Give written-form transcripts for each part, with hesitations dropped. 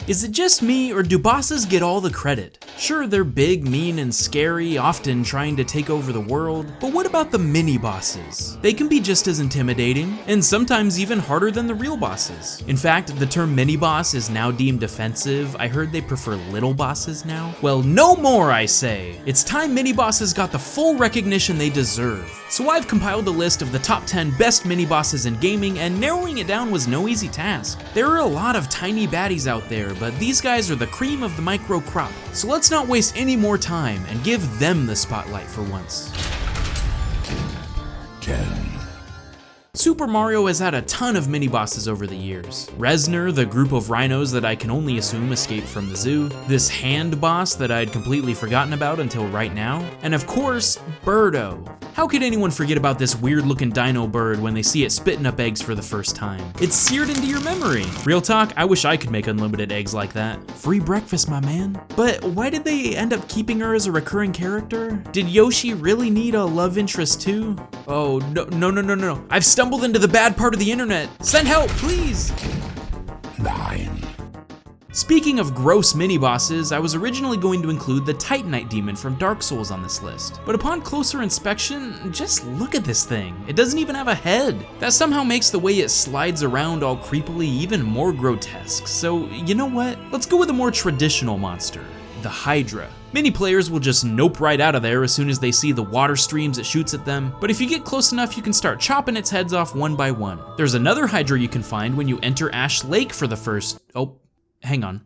Is it just me, or do bosses get all the credit? Sure, they're big, mean, and scary, often trying to take over the world, but what about the mini-bosses? They can be just as intimidating, and sometimes even harder than the real bosses. In fact, the term mini-boss is now deemed offensive. I heard they prefer little bosses now. Well, no more, I say. It's time mini-bosses got the full recognition they deserve. So I've compiled a list of the top 10 best mini-bosses in gaming, and narrowing it down was no easy task. There are a lot of tiny baddies out there, but these guys are the cream of the micro crop. So let's not waste any more time and give them the spotlight for once. 10. Super Mario has had a ton of mini-bosses over the years. Reznor, the group of rhinos that I can only assume escaped from the zoo, this hand boss that I'd completely forgotten about until right now, and of course, BIRDO. How could anyone forget about this weird-looking dino bird when they see it spitting up eggs for the first time? It's seared into your memory. Real talk, I wish I could make unlimited eggs like that. Free breakfast, my man. But why did they end up keeping her as a recurring character? Did Yoshi really need a love interest too? Oh, no. I've stumbled into the bad part of the internet. Send help, please. 9. Speaking of gross mini-bosses, I was originally going to include the Titanite demon from Dark Souls on this list. But upon closer inspection, just look at this thing. It doesn't even have a head. That somehow makes the way it slides around all creepily even more grotesque. So, you know what? Let's go with a more traditional monster, the HYDRA. Many players will just nope right out of there as soon as they see the water streams it shoots at them, but if you get close enough, you can start chopping its heads off one by one. There's another HYDRA you can find when you enter Ash Lake for the first... Oh, hang on.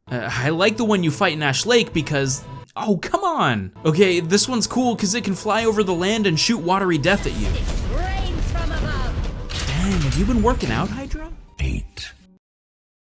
I like the one you fight in Ash Lake because... Oh, come on! Okay, this one's cool because it can fly over the land and shoot watery death at you. It rains from above. Dang, have you been working out, HYDRA? 8.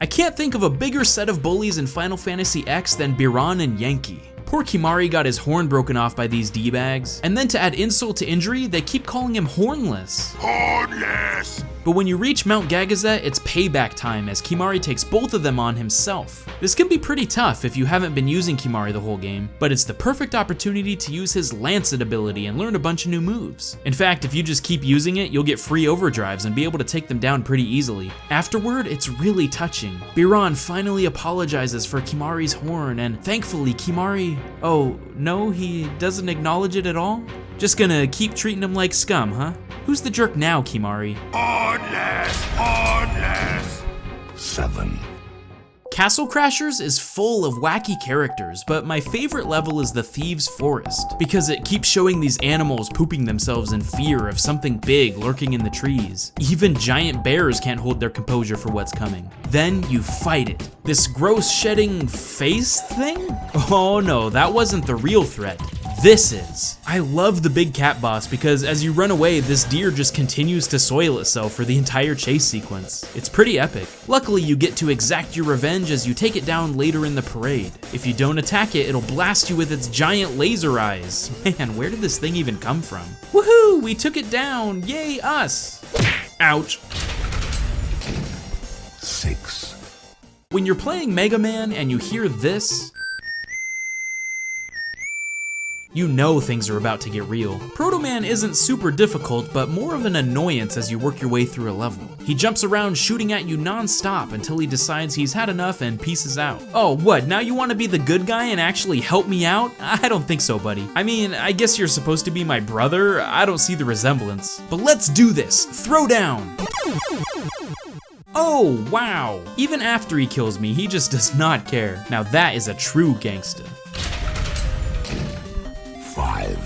I can't think of a bigger set of bullies in Final Fantasy X than BIRAN and YENKE. Poor Kimahri got his horn broken off by these D-bags, and then to add insult to injury, they keep calling him Hornless. Hornless! But when you reach Mount Gagazet, it's payback time as Kimahri takes both of them on himself. This can be pretty tough if you haven't been using Kimahri the whole game, but it's the perfect opportunity to use his Lancet ability and learn a bunch of new moves. In fact, if you just keep using it, you'll get free overdrives and be able to take them down pretty easily. Afterward, it's really touching. BIRAN finally apologizes for Kimahri's horn, and thankfully Kimahri... Oh, no, he doesn't acknowledge it at all? Just gonna keep treating him like scum, huh? Who's the jerk now, Kimahri? Hornless! 7. Castle Crashers is full of wacky characters, but my favorite level is the Thieves' Forest, because it keeps showing these animals pooping themselves in fear of something big lurking in the trees. Even giant bears can't hold their composure for what's coming. Then you fight it. This gross shedding face thing? Oh no, that wasn't the real threat. This is. I love the big cat boss because as you run away, this deer just continues to soil itself for the entire chase sequence. It's pretty epic. Luckily, you get to exact your revenge as you take it down later in the parade. If you don't attack it, it'll blast you with its giant laser eyes. Man, where did this thing even come from? Woohoo, we took it down, yay us. Ouch. 6. When you're playing Mega Man and you hear this, you know things are about to get real. Proto Man isn't super difficult, but more of an annoyance as you work your way through a level. He jumps around shooting at you non-stop until he decides he's had enough and pieces out. Oh, what, now you want to be the good guy and actually help me out? I don't think so, buddy. I mean, I guess you're supposed to be my brother. I don't see the resemblance. But let's do this. Throw down. Oh, wow. Even after he kills me, he just does not care. Now that is a true gangsta. 5.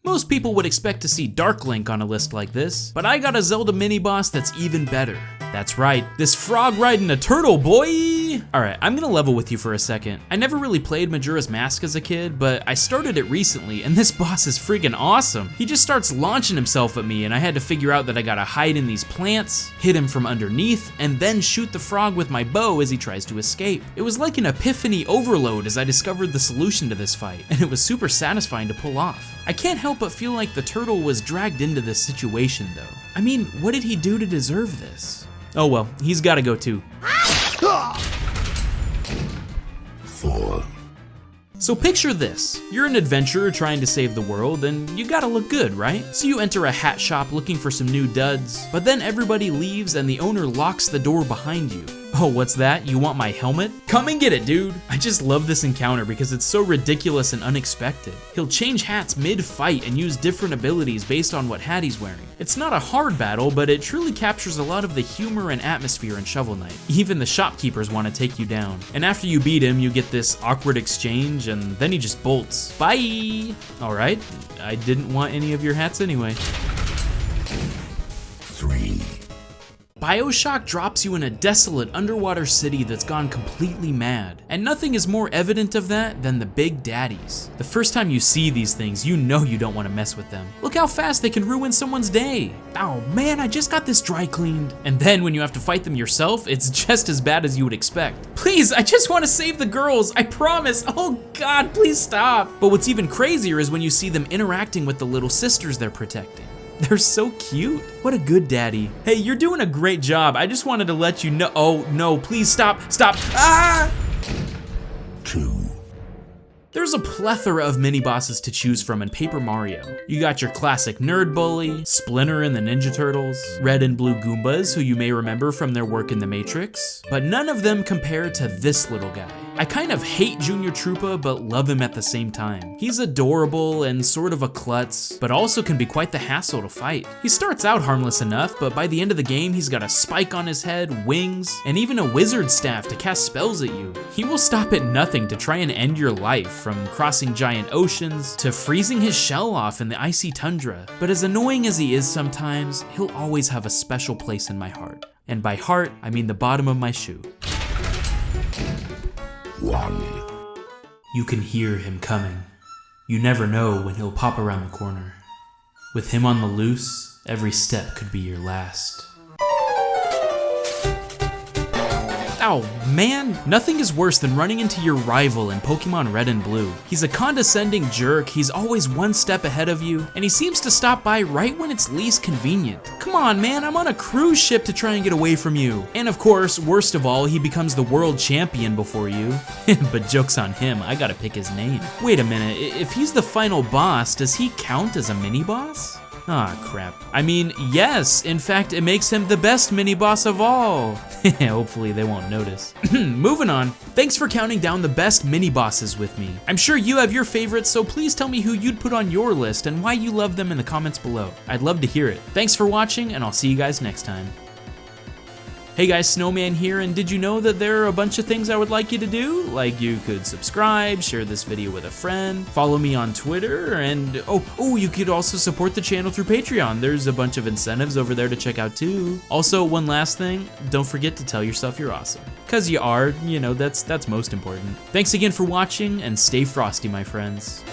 Most people would expect to see Dark Link on a list like this, but I got a Zelda mini-boss that's even better. That's right, this frog riding a turtle, boy! Alright, I'm gonna level with you for a second. I never really played Majora's Mask as a kid, but I started it recently, and this boss is freaking awesome. He just starts launching himself at me, and I had to figure out that I gotta hide in these plants, hit him from underneath, and then shoot the frog with my bow as he tries to escape. It was like an epiphany overload as I discovered the solution to this fight, and it was super satisfying to pull off. I can't help but feel like the turtle was dragged into this situation, though. I mean, what did he do to deserve this? Oh well, he's gotta go too. 4. So picture this. You're an adventurer trying to save the world, and you gotta look good, right? So you enter a hat shop looking for some new duds, but then everybody leaves and the owner locks the door behind you. Oh, what's that? You want my helmet? Come and get it, dude. I just love this encounter because it's so ridiculous and unexpected. He'll change hats mid-fight and use different abilities based on what hat he's wearing. It's not a hard battle, but it truly captures a lot of the humor and atmosphere in Shovel Knight. Even the shopkeepers want to take you down. And after you beat him, you get this awkward exchange, and then he just bolts. Bye! Alright, I didn't want any of your hats anyway. 3. BioShock drops you in a desolate underwater city that's gone completely mad. And nothing is more evident of that than the big daddies. The first time you see these things, you know you don't want to mess with them. Look how fast they can ruin someone's day. Oh man, I just got this dry cleaned. And then when you have to fight them yourself, it's just as bad as you would expect. Please, I just want to save the girls, I promise. Oh God, please stop. But what's even crazier is when you see them interacting with the little sisters they're protecting. They're so cute. What a good daddy. Hey, you're doing a great job. I just wanted to let you know. Oh no, please stop, stop. Ah! 2. There's a plethora of mini-bosses to choose from in Paper Mario. You got your classic Nerd Bully, Splinter and the Ninja Turtles, Red and Blue Goombas, who you may remember from their work in The Matrix, but none of them compare to this little guy. I kind of hate Junior Troopa, but love him at the same time. He's adorable and sort of a klutz, but also can be quite the hassle to fight. He starts out harmless enough, but by the end of the game, he's got a spike on his head, wings, and even a wizard staff to cast spells at you. He will stop at nothing to try and end your life, from crossing giant oceans to freezing his shell off in the icy tundra. But as annoying as he is sometimes, he'll always have a special place in my heart. And by heart, I mean the bottom of my shoe. 1. You can hear him coming. You never know when he'll pop around the corner. With him on the loose, every step could be your last. Oh man, nothing is worse than running into your rival in Pokemon Red and Blue. He's a condescending jerk, he's always one step ahead of you, and he seems to stop by right when it's least convenient. Come on man, I'm on a cruise ship to try and get away from you. And of course, worst of all, he becomes the world champion before you. But joke's on him, I gotta pick his name. Wait a minute, if he's the final boss, does he count as a mini-boss? Ah, crap. I mean, yes, in fact, it makes him the best mini-boss of all. Hopefully they won't notice. Moving on. Thanks for counting down the best mini-bosses with me. I'm sure you have your favorites, so please tell me who you'd put on your list and why you love them in the comments below. I'd love to hear it. Thanks for watching, and I'll see you guys next time. Hey guys, snomaN here, and did you know that there are a bunch of things I would like you to do? Like you could subscribe, share this video with a friend, follow me on Twitter, and oh, you could also support the channel through Patreon. There's a bunch of incentives over there to check out too. Also, one last thing, don't forget to tell yourself you're awesome. Cause you are, you know, that's most important. Thanks again for watching, and stay frosty, my friends.